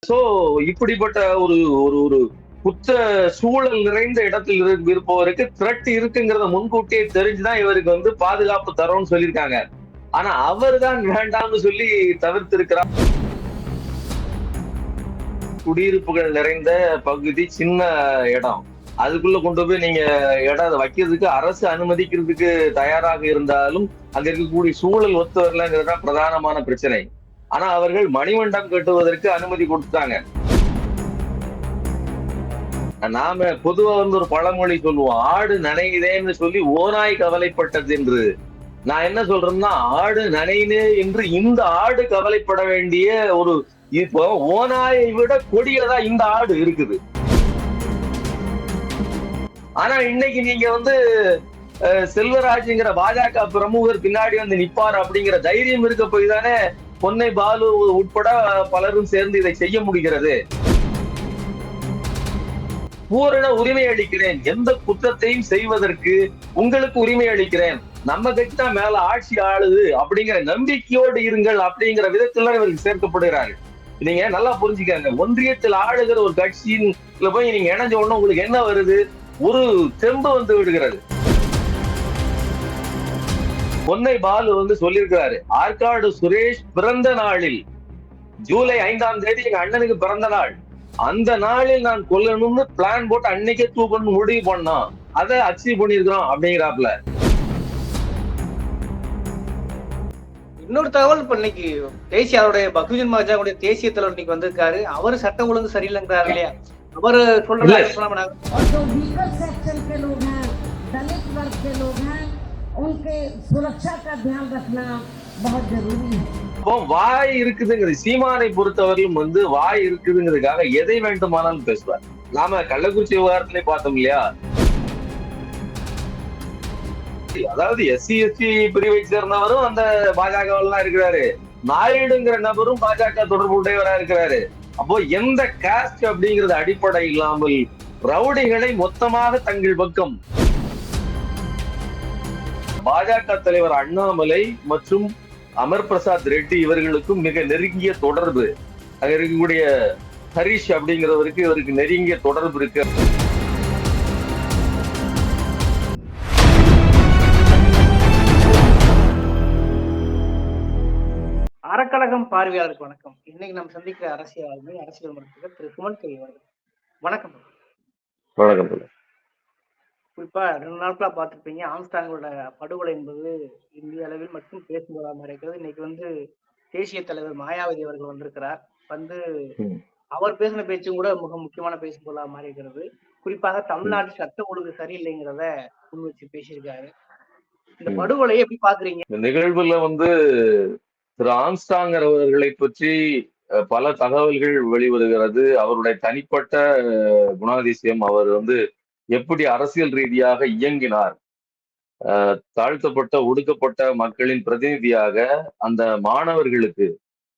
So இப்படிப்பட்ட ஒரு ஒரு ஒரு குற்ற சூழல் நிறைந்த இடத்தில் இருப்பவருக்கு த்ரெட் இருக்குங்கிறத முன்கூட்டியே தெரிஞ்சுதான் இவருக்கு பாதுகாப்பு தரோம்னு சொல்லியிருக்காங்க. ஆனா அவர் தான் வேண்டாம்னு சொல்லி தவிர்த்திருக்கிறார். குடியிருப்புகள் நிறைந்த பகுதி, சின்ன இடம். அதுக்குள்ள கொண்டு போய் நீங்க இடம் வைக்கிறதுக்கு அரசு அனுமதிக்கிறதுக்கு தயாராக இருந்தாலும் அங்க இருக்கக்கூடிய சூழல் ஒத்து வரலங்கிறது தான் பிரதானமான பிரச்சனை. ஆனா அவர்கள் மணிமண்டபம் கட்டுவதற்கு அனுமதி கொடுத்தாங்க. நாம பொதுவா ஒரு பழமொழி சொல்லுவோம், ஆடு நனையுதேன்னு சொல்லி ஓநாய் கவலைப்பட்டது என்று. நான் என்ன சொல்றேன்னா, ஆடு நனையுதே என்று இந்த ஆடு கவலைப்பட வேண்டிய ஒரு, இப்போ ஓநாயை விட கொடியதா இந்த ஆடு இருக்குது. ஆனா இன்னைக்கு நீங்க செல்வராஜ்ங்கிற பாஜக பிரமுகர் பின்னாடி நிப்பார் அப்படிங்கிற தைரியம் இருக்க போய் தானே பொன்னை பாலு உட்பட பலரும் சேர்ந்து இதை செய்ய முடிகிறது. பூரண உரிமை அளிக்கிறேன், எந்த குற்றத்தையும் செய்வதற்கு உங்களுக்கு உரிமை அளிக்கிறேன், நம்ம கட்சி தான் மேல ஆட்சி ஆளுது அப்படிங்கிற நம்பிக்கையோடு இருங்கள் அப்படிங்கிற விதத்துல இவருக்கு சேர்க்கப்படுகிறார்கள். நீங்க நல்லா புரிஞ்சுக்காங்க, ஒன்றியத்தில் ஆளுகிற ஒரு கட்சியின் போய் நீங்க இணைஞ்ச உடனே உங்களுக்கு என்ன வருது, ஒரு தெம்பு விடுகிறது. பொன்னை பாலு சொல்லியிருக்கிறாரு, ஆற்காடு சுரேஷ் பிறந்த நாளில் ஜூலை 5ஆம் தேதி எங்க அண்ணனுக்கு பிறந்த நாள், அந்த நாளில் நான் கொல்லணும்னு பிளான் போட்டு அன்னைக்கே தூக்கணும்னு முடிவு பண்ணோம், அதை அச்சீவ் பண்ணிருக்கிறோம் அப்படிங்கிறாப்ல. இன்னொரு தகவல், இப்ப இன்னைக்கு தேசிய அவருடைய பகுஜன் மகாஜாவுடைய தேசிய தலைவர் இன்னைக்கு வந்திருக்காரு. அவரு சட்டம் ஒழுங்கு சரியில்லைங்கிறாரு இல்லையா? அவரு சொல்றாரு வாய் இருக்குதுங்கிறது, சீமானை பொறுத்தவரையும் வாய் இருக்குதுங்கிறதுக்காக எதை வேண்டுமானாலும் பேசுவார். நாம கள்ளக்குறிச்சி விவகாரத்திலே பார்த்தோம் இல்லையா, அதாவது எஸ்சி எஸ்டி பிரிவை சேர்ந்தவரும் அந்த பாஜக இருக்கிறாரு, நாயுடுங்கிற நபரும் பாஜக தொடர்பு உடையவரா இருக்கிறாரு. அப்போ எந்த காஸ்ட் அப்படிங்கிறது அடிப்படை இல்லாமல் ரவுடிகளை மொத்தமாக தங்கள் பக்கம். பாஜக தலைவர் அண்ணாமலை மற்றும் அமர் பிரசாத் ரெட்டி இவர்களுக்கும் மிக நெருங்கிய தொடர்பு, அங்க இருக்கக்கூடிய ஹரிஷ் அப்படிங்கிறவருக்கு இவருக்கு நெருங்கிய தொடர்பு இருக்கு. அறக்கழகம் பார்வையாளருக்கு வணக்கம். இன்னைக்கு நம்ம சந்திக்கிற அரசியல் விமர்சகர் திரு சுமன் கவி அவர்கள். வணக்கம். வணக்கம். குறிப்பா 2 நாட்களா பார்த்திருப்பீங்க, ஆம்ஸ்டாங்கோட படுகொலை என்பது இந்திய அளவில் மட்டும் பேசும்போதாக இருக்கிறது. இன்னைக்கு தேசிய தலைவர் மாயாவதி அவர்கள் வந்திருக்கிறார். அவர் பேசின பேச்சும் கூட மிக முக்கியமான பேசும் பொருளாக மாறி இருக்கிறது. குறிப்பாக தமிழ்நாட்டு சட்ட ஒழுங்கு சரியில்லைங்கிறத முன் வச்சு பேசியிருக்காரு. இந்த படுகொலையை எப்படி பாக்குறீங்க? இந்த நிகழ்வுல திரு ஆம்ஸ்டாங்கர் அவர்களை பற்றி பல தகவல்கள் வெளிவருகிறது. அவருடைய தனிப்பட்ட குணாதிசயம், அவர் எப்படி அரசியல் ரீதியாக இயங்கினார், தாழ்த்தப்பட்ட ஒடுக்கப்பட்ட மக்களின் பிரதிநிதியாக அந்த மாணவர்களுக்கு,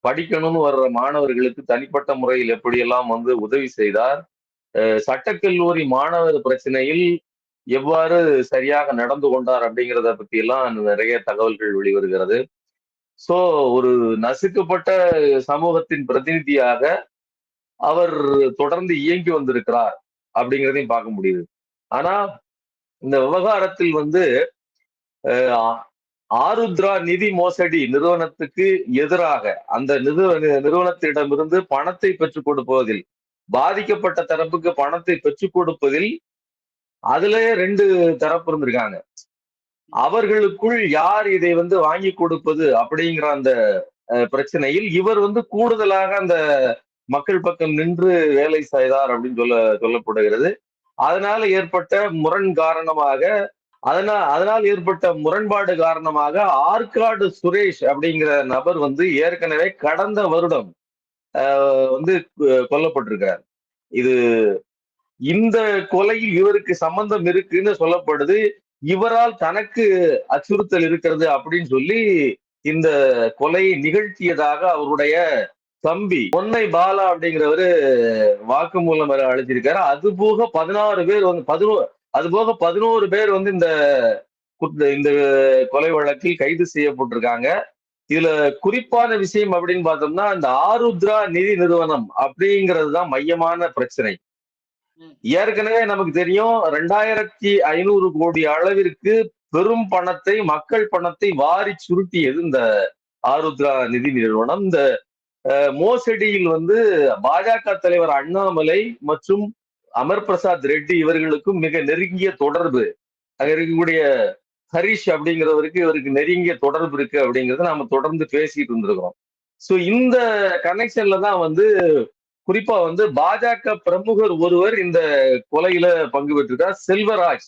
படிக்கணும்னு வர்ற மாணவர்களுக்கு தனிப்பட்ட முறையில் எப்படியெல்லாம் உதவி செய்தார், சட்டக்கல்லூரி மாணவர் பிரச்சனையில் எவ்வாறு சரியாக நடந்து கொண்டார் அப்படிங்கிறத பத்தி எல்லாம் நிறைய தகவல்கள் வெளிவருகிறது. சோ ஒரு நசுக்கப்பட்ட சமூகத்தின் பிரதிநிதியாக அவர் தொடர்ந்து இயங்கி வந்திருக்கிறார் அப்படிங்கிறதையும் பார்க்க முடியுது. ஆனா இந்த விவகாரத்தில் ஆருத்ரா நிதி மோசடி நிறுவனத்துக்கு எதிராக அந்த நிறுவனத்திடமிருந்து பணத்தை பெற்றுக் கொடுப்பதில், பாதிக்கப்பட்ட தரப்புக்கு பணத்தை பெற்றுக் கொடுப்பதில் அதுல 2 தரப்பு இருந்திருக்காங்க. அவர்களுக்குள் யார் இதை வாங்கி கொடுப்பது அப்படிங்கிற அந்த பிரச்சனையில் இவர் கூடுதலாக அந்த மக்கள் பக்கம் நின்று வேலை செய்தார் அப்படின்னு சொல்லப்படுகிறது. அதனால ஏற்பட்ட முரண்பாடு காரணமாக ஆற்காடு சுரேஷ் அப்படிங்கிற நபர் ஏற்கனவே கடந்த வருடம் கொல்லப்பட்டிருக்கார். இந்த கொலையில் இவருக்கு சம்பந்தம் இருக்குன்னு சொல்லப்படுது. இவரால் தனக்கு அச்சுறுத்தல் இருக்கிறது அப்படின்னு சொல்லி இந்த கொலையை நிகழ்த்தியதாக அவருடைய தம்பி பொன்னை பாலா அப்படிங்கிறவரு வாக்குமூலம் அளிச்சிருக்காரு. அது போக 11 பேர் இந்த கொலை வழக்கில் கைது செய்யப்பட்டிருக்காங்க. இதுல குறிப்பான விஷயம் அப்படின்னு பார்த்தோம்னா இந்த ஆருத்ரா நிதி நிறுவனம் அப்படிங்கிறது தான் மையமான பிரச்சனை. ஏற்கனவே நமக்கு தெரியும் 2500 கோடி அளவிற்கு பெரும் பணத்தை, மக்கள் பணத்தை வாரி சுருட்டியது இந்த ஆருத்ரா நிதி நிறுவனம். இந்த மோசடியில் வந்து பாஜக தலைவர் அண்ணாமலை மற்றும் அமர் பிரசாத் ரெட்டி இவர்களுக்கும் மிக நெருங்கிய தொடர்பு, அங்க இருக்கக்கூடிய ஹரிஷ் அப்படிங்கிறவருக்கு இவருக்கு நெருங்கிய தொடர்பு இருக்கு அப்படிங்கறத நாம தொடர்ந்து பேசிட்டு இருந்திருக்கிறோம். சோ இந்த கனெக்ஷன்ல தான் வந்து குறிப்பா வந்து பாஜக பிரமுகர் ஒருவர் இந்த கொலையில பங்கு பெற்றிருக்கார். செல்வராஜ்,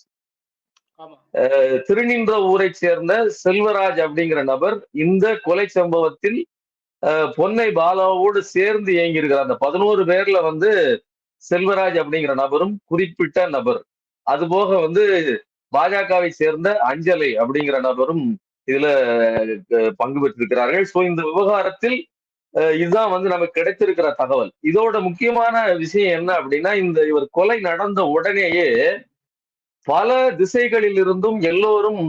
திருநின்ற ஊரை சேர்ந்த செல்வராஜ் அப்படிங்கிற நபர் இந்த கொலை சம்பவத்தில் பொன்னை பாலாவோடு சேர்ந்து இயங்கி இருக்கிற அந்த 11 பேர்ல வந்து செல்வராஜ் அப்படிங்கிற நபரும் குறிப்பிட்ட நபர். அது போக வந்து பாஜகவை சேர்ந்த அஞ்சலை அப்படிங்கிற நபரும் இதுல பங்கு பெற்றிருக்கிறார்கள். சோ இந்த விவகாரத்தில் இதுதான் வந்து நமக்கு கிடைத்திருக்கிற தகவல். இதோட முக்கியமான விஷயம் என்ன அப்படின்னா, இவர் கொலை நடந்த உடனேயே பல திசைகளில் இருந்தும் எல்லோரும்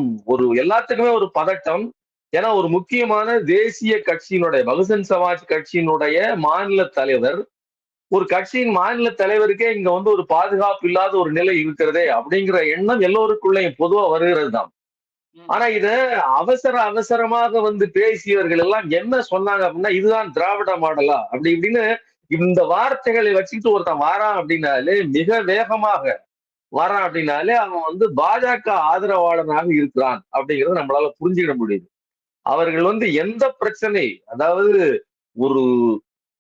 எல்லாத்துக்குமே ஒரு பதட்டம். ஏன்னா ஒரு முக்கியமான தேசிய கட்சியினுடைய பகுஜன் சமாஜ் கட்சியினுடைய மாநில தலைவர், ஒரு கட்சியின் மாநில தலைவருக்கே இங்க வந்து ஒரு பாதுகாப்பு இல்லாத ஒரு நிலை இருக்கிறதே அப்படிங்கிற எண்ணம் எல்லோருக்குள்ளேயும் பொதுவா வருகிறது தான். ஆனா இத அவசரமாக வந்து பேசியவர்கள் எல்லாம் என்ன சொன்னாங்க அப்படின்னா, இதுதான் திராவிட மாடலா அப்படி இப்படின்னு இந்த வார்த்தைகளை வச்சுக்கிட்டு ஒருத்தன் வாரான் அப்படின்னாலே, மிக வேகமாக வரான் அப்படின்னாலே அவன் வந்து பாஜக ஆதரவாளனாக இருக்கிறான் அப்படிங்கறத நம்மளால புரிஞ்சுக்கிட முடியுது. அவர்கள் வந்து எந்த பிரச்சனை, அதாவது ஒரு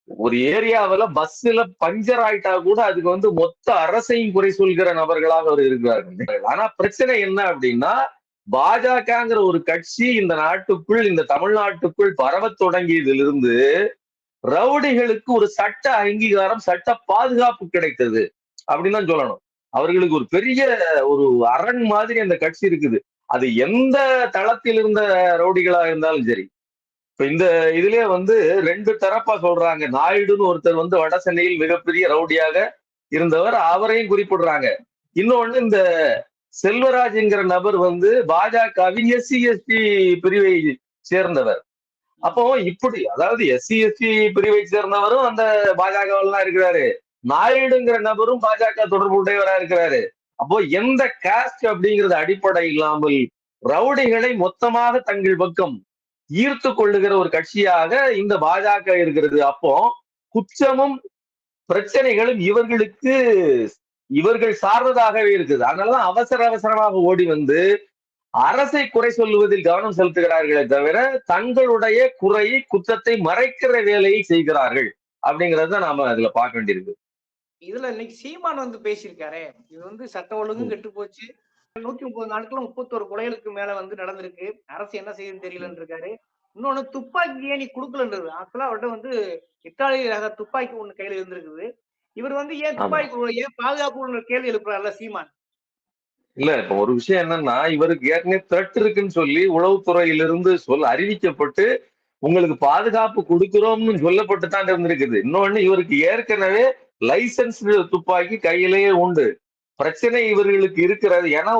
ஒரு ஏரியாவில பஸ்ல பஞ்சர் ஆயிட்டா கூட அதுக்கு வந்து மொத்த அரசையும் குறை சொல்கிற நபர்களாக அவர் இருக்கிறார்கள். ஆனா பிரச்சனை என்ன அப்படின்னா, பாஜகங்கிற ஒரு கட்சி இந்த நாட்டுக்குள், இந்த தமிழ்நாட்டுக்குள் பரவ தொடங்கியதிலிருந்து ரவுடிகளுக்கு ஒரு சட்ட அங்கீகாரம், சட்ட பாதுகாப்பு கிடைத்தது அப்படின்னு தான் சொல்லணும். அவர்களுக்கு ஒரு பெரிய ஒரு அரண் மாதிரி அந்த கட்சி இருக்குது. அது எந்த தளத்தில் இருந்த ரவுடிகளா இருந்தாலும் சரி. இப்ப இந்த இதுலயே வந்து 2 தரப்பா சொல்றாங்க. நாயுடுன்னு ஒருத்தர் வந்து வட சென்னையில் மிகப்பெரிய ரவுடியாக இருந்தவர், அவரையும் குறிப்பிடுறாங்க. இன்னொன்னு இந்த செல்வராஜ் என்கிற நபர் வந்து பாஜகவின் SC/ST பிரிவை சேர்ந்தவர். அப்போ இப்படி, அதாவது SC/ST பிரிவை சேர்ந்தவரும் அந்த பாஜகவெல்லாம் இருக்கிறாரு, நாயுடுங்கிற நபரும் பாஜக தொடர்பு உடையவரா இருக்கிறாரு. அப்போ எந்த காஸ்ட் அப்படிங்கிறது அடிப்படை இல்லாமல் ரவுடிகளை மொத்தமாக தங்கள் பக்கம் ஈர்த்து கொள்ளுகிற ஒரு கட்சியாக இந்த பாஜக இருக்கிறது. அப்போ குற்றமும் பிரச்சனைகளும் இவர்கள் சார்ந்ததாகவே இருக்குது. அதனாலதான் அவசரமாக ஓடி வந்து அரசை குறை சொல்லுவதில் கவனம் செலுத்துகிறார்களே தவிர தங்களுடைய குறையை, குற்றத்தை மறைக்கிற வேலையை செய்கிறார்கள் அப்படிங்கறத நாம அதுல பார்க்க வேண்டியிருக்கு. இதுல இன்னைக்கு சீமான் வந்து பேசியிருக்காரு, இது வந்து சட்ட ஒழுங்கும் கெட்டு போச்சு, 130 நாட்களும் 31 கொலைகளுக்கு மேல வந்து நடந்திருக்கு, அரசு என்ன செய்யுதுன்னு தெரியலன்னு இருக்காரு. இன்னொன்னு துப்பாக்கி ஏன் நீ கொடுக்கலன்றது, ஆக்சுவலா அவர்கிட்ட வந்து இத்தாலி ரக துப்பாக்கி ஒண்ணு கையில இருந்திருக்குது. இவர் வந்து ஏன் துப்பாக்கி ஏன் பாதுகாப்பு கேள்வி எழுப்புறாருல சீமான். இல்ல இப்ப ஒரு விஷயம் என்னன்னா, இவருக்கு ஏற்கனவே த்ரெட் இருக்குன்னு சொல்லி உளவுத்துறையிலிருந்து அறிவிக்கப்பட்டு உங்களுக்கு பாதுகாப்பு கொடுக்கிறோம்னு சொல்லப்பட்டு தான் இருந்திருக்குது. இன்னொன்னு இவருக்கு ஏற்கனவே லைசன்ஸ் துப்பாக்கி கையிலேயே உண்டு. பிரச்சனை இவர்களுக்கு இருக்கிறது. ஏன்னா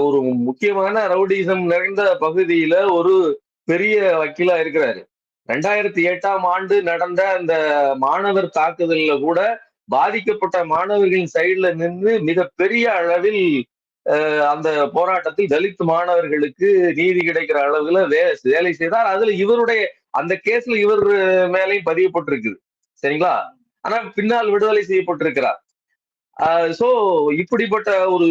ஒரு முக்கியமான ரவுடிசம் நிறைந்த பகுதியில ஒரு பெரிய வக்கீலா இருக்கிறாரு. 2008ஆம் ஆண்டு நடந்த அந்த மாணவர் தாக்குதல்ல கூட பாதிக்கப்பட்ட மாணவர்களின் சைடுல நின்று மிகப்பெரிய அளவில் அந்த போராட்டத்தில் தலித் மாணவர்களுக்கு நீதி கிடைக்கிற அளவுல வேலை செய்தார். அதுல இவருடைய அந்த கேஸ்ல இவர் மேலையும் பதியப்பட்டிருக்குது. சரிங்களா? ஆனா பின்னால் விடுதலை செய்யப்பட்டிருக்கிறார். சோ இப்படிப்பட்ட ஒரு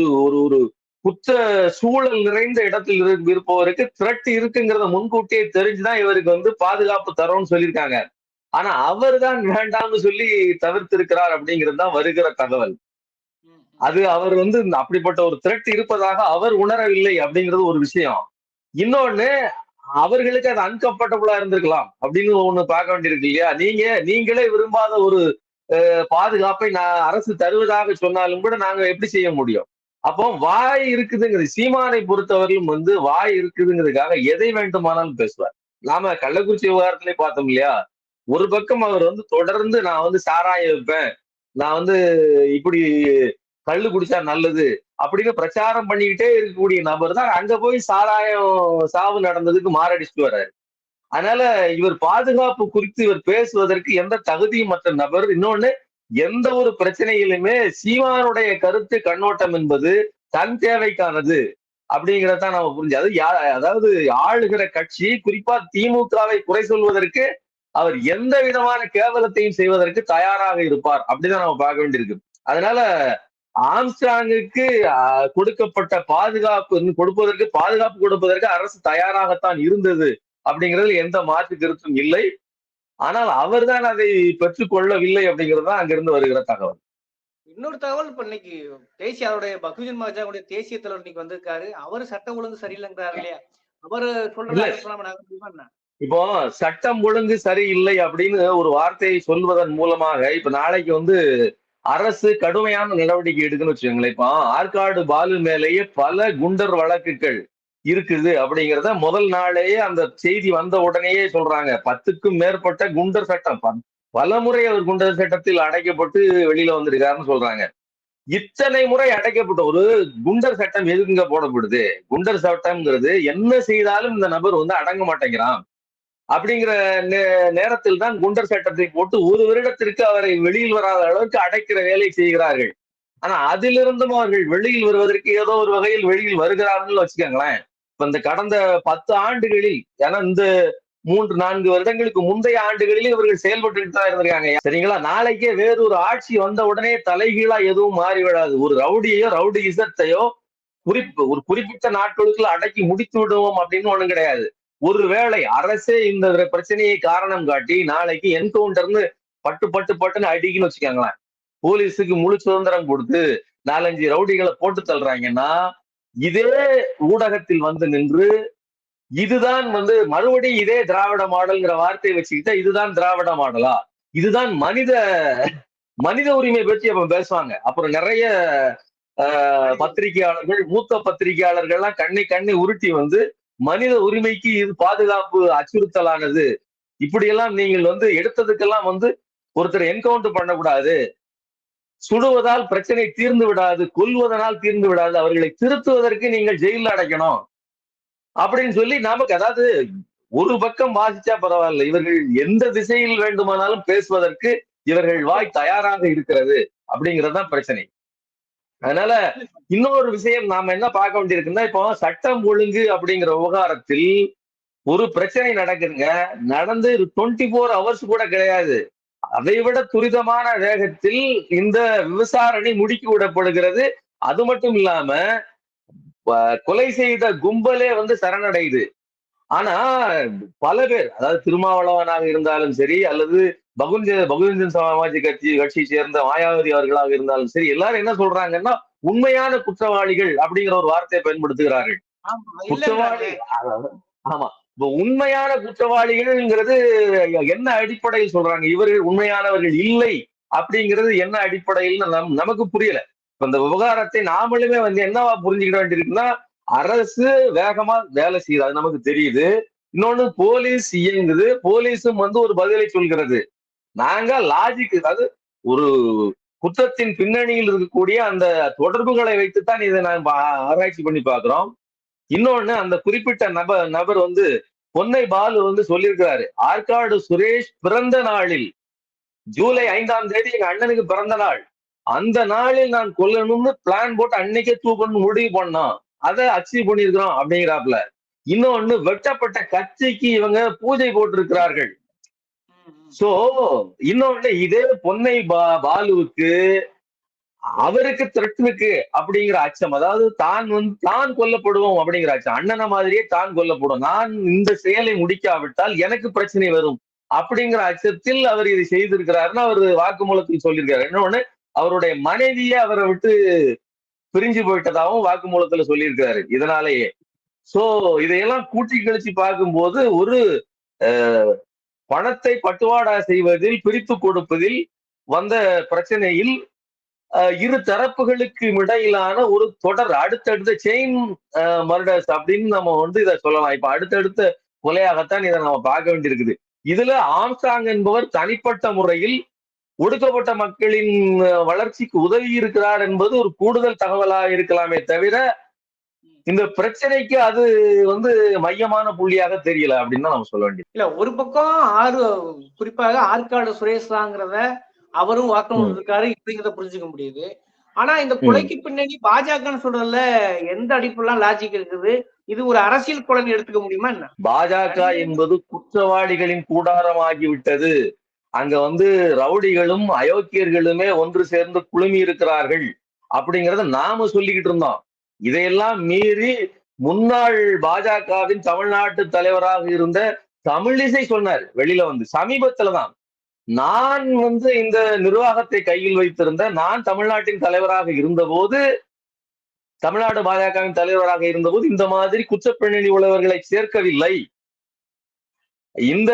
ஒரு குற்ற சூழல் நிறைந்த இடத்தில் இருப்பவருக்கு த்ரெட் இருக்குங்கிறத முன்கூட்டியே தெரிஞ்சுதான் இவருக்கு வந்து பாதுகாப்பு தரோம்னு சொல்லியிருக்காங்க. ஆனா அவர் தான் வேண்டாம்னு சொல்லி தவிர்த்திருக்கிறார் அப்படிங்கிறது தான் வருகிற தகவல். அது அவர் வந்து அப்படிப்பட்ட ஒரு த்ரெட் இருப்பதாக அவர் உணரவில்லை அப்படிங்கிறது ஒரு விஷயம். இன்னொன்னு, அவர்களுக்கு அது அன்கம்ஃபர்டபுளா இருந்திருக்கலாம் அப்படின்னு ஒண்ணு பார்க்க வேண்டியிருக்கு இல்லையா? நீங்களே விரும்பாத ஒரு பாதுகாப்பை அரசு தருவதாக சொன்னாலும் கூட நாங்க எப்படி செய்ய முடியும்? அப்போ வாய் இருக்குதுங்கிறது, சீமானை பொறுத்தவரையும் வந்து வாய் இருக்குதுங்கிறதுக்காக எதை வேண்டுமானாலும் பேசுவார். நாம கள்ளக்குறிச்சி விவகாரத்திலே பார்த்தோம் இல்லையா? ஒரு பக்கம் அவர் வந்து தொடர்ந்து நான் வந்து சாராயம் வைப்பேன், நான் வந்து இப்படி கள்ளு குடிச்சா நல்லது அப்படின்னு பிரச்சாரம் பண்ணிக்கிட்டே இருக்கக்கூடிய நபர் தான் அங்க போய் சாராயம் சாவு நடந்ததுக்கு மாரடிச்சுட்டு வர்றாரு. அதனால இவர் பாதுகாப்பு குறித்து இவர் பேசுவதற்கு எந்த தகுதியும் மற்ற நபர். இன்னொன்னு, எந்த ஒரு பிரச்சனையிலுமே சீமானுடைய கருத்து கண்ணோட்டம் என்பது தன் தேவைக்கானது அப்படிங்கிறத நம்ம புரிஞ்சு, அதாவது ஆளுகிற கட்சி குறிப்பா திமுகவை குறை சொல்வதற்கு அவர் எந்த விதமான கேவலத்தையும் செய்வதற்கு தயாராக இருப்பார் அப்படிதான் நம்ம பார்க்க வேண்டியிருக்கு. அதனால ஆம்ஸ்ட்ராங்குக்கு கொடுக்கப்பட்ட பாதுகாப்பு கொடுப்பதற்கு அரசு தயாராகத்தான் இருந்தது அப்படிங்கிறது எந்த மாற்று கருத்தும் இல்லை. ஆனால் அவர்தான் அதை பெற்றுக்கொள்ளவில்லை அப்படிங்கிறது தான் அங்கிருந்து வருகிற தகவல். இன்னொரு தகவல், இப்ப இன்னைக்கு தேசிய அவருடைய பகுஜன் மகாஜனுடைய தேசிய தலைவர் இன்னைக்கு வந்திருக்காரு. அவரு சட்டம் ஒழுங்கு சரியில்லைங்கிறாரு இல்லையா? அவரு சொல்ற இப்போ சட்டம் ஒழுங்கு சரியில்லை அப்படின்னு ஒரு வார்த்தையை சொல்வதன் மூலமாக இப்ப நாளைக்கு அரசு கடுமையான நடவடிக்கை எடுக்குன்னு வச்சுக்கோங்களேன். இப்போ ஆற்காடு பாலு மேலேயே பல குண்டர் வழக்குகள் இருக்குது அப்படிங்கிறத முதல் நாளேயே அந்த செய்தி வந்த உடனேயே சொல்றாங்க. 10க்கும் மேற்பட்ட குண்டர் சட்டம், பல முறை அவர் குண்டர் சட்டத்தில் அடைக்கப்பட்டு வெளியில வந்திருக்காருன்னு சொல்றாங்க. இத்தனை முறை அடைக்கப்பட்ட ஒரு குண்டர் சட்டம் எதுக்குங்க போடப்படுது? குண்டர் சட்டம்ங்கிறது என்ன செய்தாலும் இந்த நபர் அடங்க மாட்டேங்கிறான் அப்படிங்கிற நேரத்தில் தான் குண்டர் சட்டத்தை போட்டு ஒரு வருடத்திற்கு அவரை வெளியில் வராத அளவுக்கு அடைக்கிற வேலை செய்கிறார்கள். ஆனா அதிலிருந்தும் அவர்கள் வெளியில் வருவதற்கு ஏதோ ஒரு வகையில் வெளியில் வருகிறார்கள் வச்சுக்கோங்களேன். இப்ப இந்த கடந்த 10 ஆண்டுகளில், ஏன்னா இந்த 3-4 வருடங்களுக்கு முந்தைய ஆண்டுகளில் இவர்கள் செயல்பட்டு தான் இருந்திருக்காங்க. சரிங்களா? நாளைக்கே வேறொரு ஆட்சி வந்த உடனே தலைகீழா எதுவும் மாறிவிடாது. ஒரு ரவுடியோ ரவுடி இசத்தையோ ஒரு குறிப்பிட்ட நாட்களுக்குள்ள அடக்கி முடித்து விடுவோம் அப்படின்னு ஒண்ணும் கிடையாது. ஒருவேளை அரசே இந்த பிரச்சனையை காரணம் காட்டி நாளைக்கு என்கவுண்டர்னு பட்டுன்னு அடிக்குன்னு வச்சுக்கோங்களேன், போலீஸுக்கு முழு சுதந்திரம் கொடுத்து 4-5 ரவுடிகளை போட்டு தள்ளுறாங்கன்னா, இதே ஊடகத்தில் நின்று இதுதான் மறுபடியும் இதே திராவிட மாடல்ங்கிற வார்த்தையை வச்சுக்கிட்டா இதுதான் திராவிட மாடலா, இதுதான் மனித உரிமை பற்றி அப்ப பேசுவாங்க. அப்புறம் நிறைய பத்திரிகையாளர்கள், மூத்த பத்திரிகையாளர்கள்லாம் கண்ணை உருட்டி மனித உரிமைக்கு இது பாதுகாப்பு அச்சுறுத்தலானது, இப்படியெல்லாம் நீங்கள் எடுத்ததுக்கெல்லாம் ஒருத்தர் என்கவுண்டர் பண்ணக்கூடாது, சுடுவதால் பிரச்சனை தீர்ந்து விடாது, கொல்வதனால் தீர்ந்து விடாது, அவர்களை திருத்துவதற்கு நீங்கள் ஜெயில அடைக்கணும் அப்படின்னு சொல்லி நமக்கு, அதாவது ஒரு பக்கம் வாசிச்சா பரவாயில்ல, இவர்கள் எந்த திசையில் வேண்டுமானாலும் பேசுவதற்கு இவர்கள் வாய் தயாராக இருக்கிறது அப்படிங்கறதுதான் பிரச்சனை. அதனால இன்னொரு விஷயம் நாம என்ன பார்க்க வேண்டியிருக்குன்னா, இப்போ சட்டம் ஒழுங்கு அப்படிங்கிற விவகாரத்தில் ஒரு பிரச்சனை நடக்குதுங்க, நடந்து 24 hours கூட கிடையாது, அதை விட துரிதமான வேகத்தில் இந்த விசாரணை முடுக்கி விடப்படுகிறது. அது மட்டும் இல்லாம கொலை செய்த கும்பலே சரணடையுது. ஆனா பல பேர், அதாவது திருமாவளவனாக இருந்தாலும் சரி, அல்லது பகுஜன் சமாஜ் கட்சியை சேர்ந்த மாயாவதி அவர்களாக இருந்தாலும் சரி, எல்லாரும் என்ன சொல்றாங்கன்னா உண்மையான குற்றவாளிகள் அப்படிங்கிற ஒரு வார்த்தையை பயன்படுத்துகிறார்கள். குற்றவாளி, ஆமா, இப்ப உண்மையான குற்றவாளிகள்ங்கிறது என்ன அடிப்படையில் சொல்றாங்க? இவர்கள் உண்மையானவர்கள் இல்லை அப்படிங்கிறது என்ன அடிப்படையில் நமக்கு புரியல. இப்ப இந்த விவகாரத்தை நாமளுமே என்னவா புரிஞ்சுக்கிட வேண்டியிருக்குன்னா, அரசு வேகமா வேலை செய்யுது, அது நமக்கு தெரியுது. இன்னொன்னு, போலீஸ் இயங்குது, போலீஸும் ஒரு பதிலை சொல்கிறது. நாங்க லாஜிக், அதாவது ஒரு குற்றத்தின் பின்னணியில் இருக்கக்கூடிய அந்த தொடர்புகளை வைத்துத்தான் இதை நான் ஆராய்ச்சி பண்ணி பாக்குறோம். இன்னொன்னு, அந்த குறிப்பிட்ட நபர் பொன்னை பாலு சொல்லியிருக்கிறாரு, ஆற்காடு சுரேஷ் பிறந்த நாளில் ஜூலை 5ஆம் தேதி எங்க அண்ணனுக்கு பிறந்த நாள், அந்த நாளில் நான் கொல்லணும்னு பிளான் போட்டு அன்னைக்கே தூக்கணும்னு முடிவு பண்ணோம், அதை அச்சீவ் பண்ணிருக்கிறோம் அப்படிங்கிறாப்ல. இன்னொன்னு, வெட்டப்பட்ட கட்சிக்கு இவங்க பூஜை போட்டிருக்கிறார்கள். சோ இன்னொன்னு, இதே பொன்னை பாலுவுக்கு அவருக்கு த்ரெட் இருக்கு அப்படிங்கிற அச்சம், அதாவது தான் கொல்லப்படுவோம் அப்படிங்கிற அச்சம், அண்ணனை மாதிரியே தான் கொல்லப்படும், நான் இந்த செயலை முடிக்காவிட்டால் எனக்கு பிரச்சனை வரும் அப்படிங்கிற அச்சத்தில் அவர் இதை செய்திருக்கிறாருன்னு அவர் வாக்குமூலத்தில் சொல்லியிருக்காரு. இன்னொன்னு, அவருடைய மனைவியே அவரை விட்டு பிரிஞ்சு போயிட்டதாகவும் வாக்குமூலத்துல சொல்லியிருக்காரு. இதனாலேயே சோ இதையெல்லாம் கூட்டி கழிச்சு பார்க்கும்போது ஒரு பணத்தை பட்டுவாடா செய்வதில், பிரித்து கொடுப்பதில் வந்த பிரச்சனையில் இரு தரப்புகளுக்கு இடையிலான ஒரு தொடர், அடுத்தடுத்த செயின் மர்டர்ஸ் அப்படின்னு நம்ம இதை சொல்லலாம். இப்ப அடுத்தடுத்த கொலையாகத்தான் இதை நம்ம பார்க்க வேண்டியிருக்குது. இதுல ஆம்ஸ்ட்ராங் என்பவர் தனிப்பட்ட முறையில் ஒடுக்கப்பட்ட மக்களின் வளர்ச்சிக்கு உதவி இருக்கிறார் என்பது ஒரு கூடுதல் தகவலாக இருக்கலாமே தவிர, இந்த பிரச்சனைக்கு அது வந்து மையமான புள்ளியாக தெரியல அப்படின்னு தான் நம்ம சொல்ல வேண்டியது. இல்ல ஒரு பக்கம் குறிப்பாக ஆற்காடு சுரேஷ் தாங்கிறத அவரும் வாக்குமூலம் இருக்காரு இப்படிங்கிறத புரிஞ்சுக்க முடியுது. ஆனா இந்த கொலைக்கு பின்னணி பாஜகன்னு சொல்றதுல எந்த அடிப்பெல்லாம் லாஜிக் இருக்குது? இது ஒரு அரசியல் கொலைன்னு எடுத்துக்க முடியுமா என்ன? பாஜக என்பது குற்றவாளிகளின் கூடாரமாகிவிட்டது. அங்க வந்து ரவுடிகளும் அயோக்கியர்களுமே ஒன்று சேர்ந்து குழுமி இருக்கிறார்கள் அப்படிங்கறத நாம சொல்லிக்கிட்டு இருந்தோம். இதையெல்லாம் மீறி முன்னாள் பாஜகவின் தமிழ்நாட்டு தலைவராக இருந்த தமிழிசை சொன்னார் வெளியில வந்து சமீபத்துலதான். நான் வந்து இந்த நிர்வாகத்தை கையில் வைத்திருந்த நான் தமிழ்நாட்டின் தலைவராக இருந்தபோது தமிழ்நாடு பாஜகவின் தலைவராக இருந்தபோது இந்த மாதிரி குற்றப்பின்னணி உள்ளவர்களை சேர்க்கவில்லை. இந்த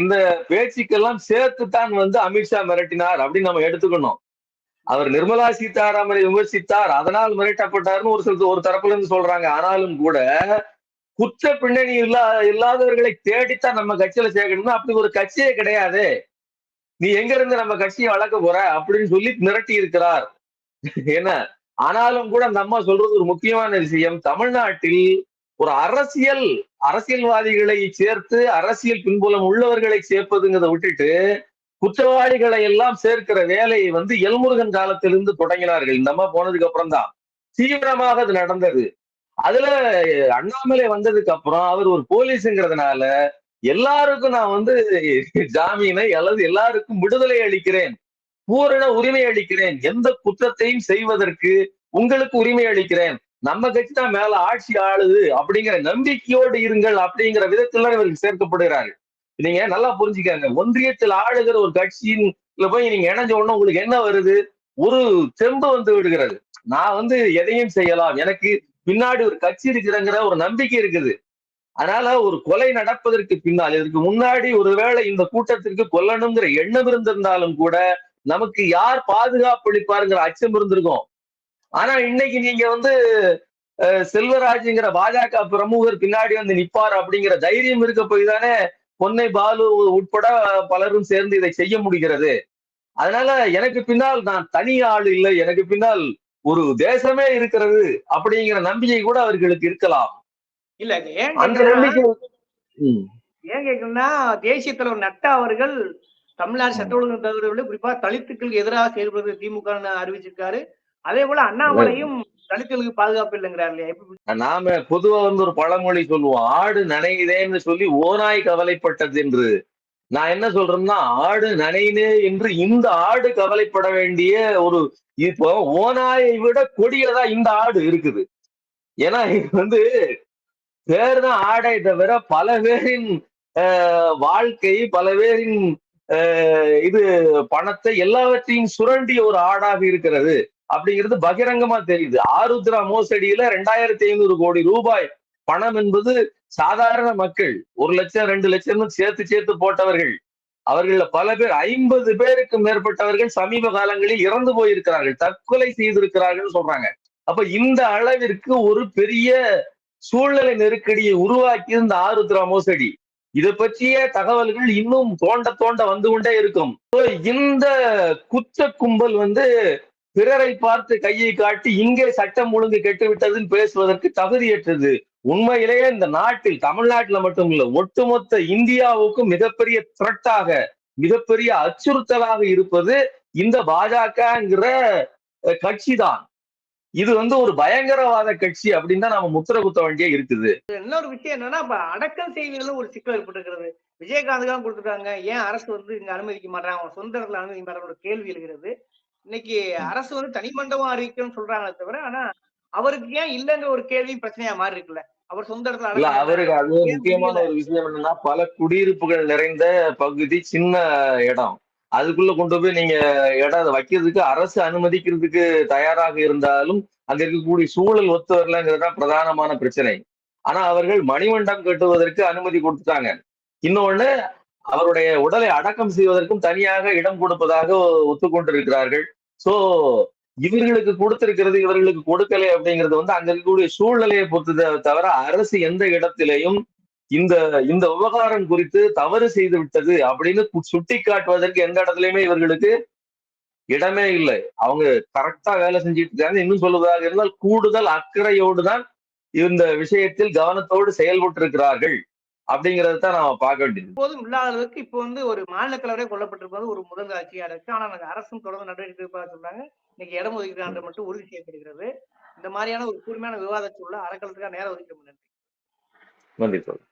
இந்த பேச்சுக்கெல்லாம் சேர்த்துத்தான் வந்து அமித்ஷா மிரட்டினார் அப்படின்னு நம்ம எடுத்துக்கணும். அவர் நிர்மலா சீதாராமனை விமர்சித்தார், அதனால் மிரட்டப்பட்டார்னு ஒரு தரப்புல இருந்து சொல்றாங்க. ஆனாலும் கூட குற்ற பின்னணி இல்லாதவர்களை தேடித்தான் நம்ம கட்சியில சேர்க்கணும்னா அப்படி ஒரு கட்சியே கிடையாது. நீ எங்க இருந்து நம்ம கட்சியை வளர்க்க போற அப்படின்னு சொல்லி மிரட்டி இருக்கிறார். என்ன ஆனாலும் கூட அந்த அம்மா சொல்றது ஒரு முக்கியமான விஷயம். தமிழ்நாட்டில் ஒரு அரசியல்வாதிகளை சேர்த்து அரசியல் பின்புலம் உள்ளவர்களை சேர்ப்பதுங்கிறத விட்டுட்டு குற்றவாளிகளை எல்லாம் சேர்க்கிற வேலையை வந்து எல்முருகன் காலத்திலிருந்து தொடங்கினார்கள். இந்த அம்மா போனதுக்கு அப்புறம் தான் தீவிரமாக அது நடந்தது. அதுல அண்ணாமலை வந்ததுக்கு அப்புறம் அவர் ஒரு போலீஸுங்கிறதுனால எல்லாருக்கும் நான் வந்து ஜாமீனை அல்லது எல்லாருக்கும் விடுதலை அளிக்கிறேன், பூரண உரிமை அளிக்கிறேன், எந்த குற்றத்தையும் செய்வதற்கு உங்களுக்கு உரிமை அளிக்கிறேன், நம்ம கட்சி தான் மேல ஆட்சி ஆளுது அப்படிங்கிற நம்பிக்கையோடு இருங்கள் அப்படிங்கிற விதத்துல இவருக்கு சேர்க்கப்படுகிறாரு. நீங்க நல்லா புரிஞ்சுக்காங்க. ஒன்றியத்தில் ஆளுகிற ஒரு கட்சியின் போய் நீங்க இணைஞ்ச உடனே உங்களுக்கு என்ன வருது? ஒரு தெம்பு வந்து விடுகிறது. நான் வந்து எதையும் செய்யலாம், எனக்கு பின்னாடி ஒரு கட்சி இருக்கிறங்கிற ஒரு நம்பிக்கை இருக்குது. அதனால ஒரு கொலை நடப்பதற்கு பின்னால் இதற்கு முன்னாடி ஒருவேளை இந்த கூட்டத்திற்கு கொல்லணுங்கிற எண்ணம் இருந்திருந்தாலும் கூட நமக்கு யார் பாதுகாப்பு அளிப்பாருங்கிற அச்சம் இருந்திருக்கும். ஆனா இன்னைக்கு நீங்க வந்து செல்வராஜுங்கிற பாஜக பிரமுகர் பின்னாடி வந்து நிப்பார் அப்படிங்கிற தைரியம் இருக்க போய் தானே பொன்னை பாலு உட்பட பலரும் சேர்ந்து இதை செய்ய முடிகிறது. அதனால எனக்கு பின்னால் நான் தனி ஆள் இல்லை, எனக்கு பின்னால் ஒரு தேசமே இருக்கிறது அப்படிங்கிற நம்பிக்கை கூட அவர்களுக்கு இருக்கலாம். இல்ல அந்த நம்பிக்கை ஏன் கேட்கணும்னா தேசிய தலைவர் நட்டா அவர்கள் தமிழ்நாடு சட்ட ஒழுங்கு தகவல்கள் குறிப்பா தலித்துக்களுக்கு எதிராக செயல்படுறது திமுக அறிவிச்சிருக்காரு. அதே போல அண்ணாமலையும் தலித்துகளுக்கு பாதுகாப்பு இல்லைங்கிறார் இல்லையா? நாம பொதுவா வந்து ஒரு பழமொழி சொல்லுவோம், ஆடு நனையுதேன்னு சொல்லி ஓநாய் கவலைப்பட்டது என்று. நான் என்ன சொல்றேன்னா ஆடு நனையுதே என்று இந்த ஆடு கவலைப்பட வேண்டிய ஒரு இப்போ ஓநாயை விட கொடியதா இந்த ஆடு இருக்குது. ஏன்னா இது வந்து பேர் தான் ஆடை தவிர பல பேரின் வாழ்க்கை, பல பேரின் இது பணத்தை எல்லாவற்றையும் சுரண்டிய ஒரு ஆடாக இருக்கிறது அப்படிங்கிறது பகிரங்கமா தெரியுது. ஆருத்ரா மோசடியில 2500 கோடி ரூபாய் பணம் என்பது சாதாரண மக்கள் 1 லட்சம் 2 லட்சம் சேர்த்து போட்டவர்கள். அவர்கள பல பேர் 50 பேருக்கு மேற்பட்டவர்கள் சமீப காலங்களில் இறந்து போயிருக்கிறார்கள், தற்கொலை செய்திருக்கிறார்கள் சொல்றாங்க. அப்ப இந்த அளவிற்கு ஒரு பெரிய சூழ்நிலை நெருக்கடியை உருவாக்கி இந்த ஆருத்ரா மோசடி, இதை பற்றிய தகவல்கள் இன்னும் தோண்ட வந்து கொண்டே இருக்கும். இந்த குற்ற கும்பல் வந்து பிறரை பார்த்து கையை காட்டி இங்கே சட்டம் ஒழுங்கு கெட்டுவிட்டதுன்னு பேசுவதற்கு தகுதியற்றது. உண்மையிலேயே இந்த நாட்டில் தமிழ்நாட்டில் மட்டும் இல்ல ஒட்டுமொத்த இந்தியாவுக்கும் மிகப்பெரிய த்ரெட்டாக மிகப்பெரிய அச்சுறுத்தலாக இருப்பது இந்த பாஜகங்கிற கட்சி தான். இது வந்து ஒரு பயங்கரவாத கட்சி அப்படின்னு தான் நாம முத்திர குத்த வேண்டிய இருக்குது. இன்னொரு விஷயம் என்னன்னா இப்ப அடக்கம் செய்வதிலும் ஒரு சிக்கல் ஏற்பட்டிருக்கிறது. விஜயகாந்த் தான் கொடுத்துட்டாங்க, ஏன் அரசு வந்து இங்க அனுமதிக்க மாட்டாங்க, அவங்க சொந்த இடத்துல அனுமதிக்க மாட்டாங்க ஒரு கேள்வி எழுகிறது. இன்னைக்கு அரசு வந்து தனி மண்டபம் அறிவிக்கணும்னு சொல்றாங்களே தவிர, ஆனா அவருக்கு ஏன் இல்லைங்கிற ஒரு கேள்வி பிரச்சனையா மாறி இருக்குல்ல. அவர் சொந்த இடத்துல இல்ல அவருக்கு அது முக்கியமான ஒரு விஷயம் என்னன்னா பல குடியிருப்புகள் நிறைந்த பகுதி, சின்ன இடம், அதுக்குள்ள கொண்டு போய் நீங்க இடம் வைக்கிறதுக்கு அரசு அனுமதிக்கிறதுக்கு தயாராக இருந்தாலும் அங்க இருக்கக்கூடிய சூழல் ஒத்து வரலங்கிறது பிரதானமான பிரச்சனை. ஆனா அவர்கள் மணிமண்டபம் கட்டுவதற்கு அனுமதி கொடுத்துட்டாங்க. இன்னொன்னு அவருடைய உடலை அடக்கம் செய்வதற்கும் தனியாக இடம் கொடுப்பதாக ஒத்துக்கொண்டிருக்கிறார்கள். சோ இவர்களுக்கு கொடுத்திருக்கிறது இவர்களுக்கு கொடுக்கலை அப்படிங்கிறது வந்து அங்க இருக்கக்கூடிய சூழ்நிலையை பொறுத்ததை தவிர அரசு எந்த இடத்திலையும் இந்த இந்த விவகாரம் குறித்து தவறு செய்து விட்டது அப்படின்னு சுட்டி காட்டுவதற்கு எந்த இடத்துலயுமே இவர்களுக்கு இடமே இல்லை. அவங்க கரெக்டா வேலை செஞ்சுட்டு இருக்காங்க. இன்னும் சொல்வதாக இருந்தால் கூடுதல் அக்கறையோடு தான் இந்த விஷயத்தில் கவனத்தோடு செயல்பட்டு இருக்கிறார்கள் அப்படிங்கறத தான் நாம பார்க்க வேண்டியது. இப்போதும் இல்லாத அளவுக்கு இப்போ வந்து ஒரு மாநில தலைவரே கொல்லப்பட்டிருப்பது ஒரு முதல் ஆட்சியா இருக்கு. ஆனா நாங்க அரசும் தொடர்ந்து நடவடிக்கை எடுப்பதாக சொல்றாங்க. இன்னைக்கு இடம் ஒதுக்கீடு மட்டும் உறுதி செய்யப்படுகிறது. இந்த மாதிரியான ஒரு கூர்மையான விவாதத்துள்ள அறக்கலத்துக்காக நேரம் ஒதுக்க முடியாது. நன்றி தோழர்.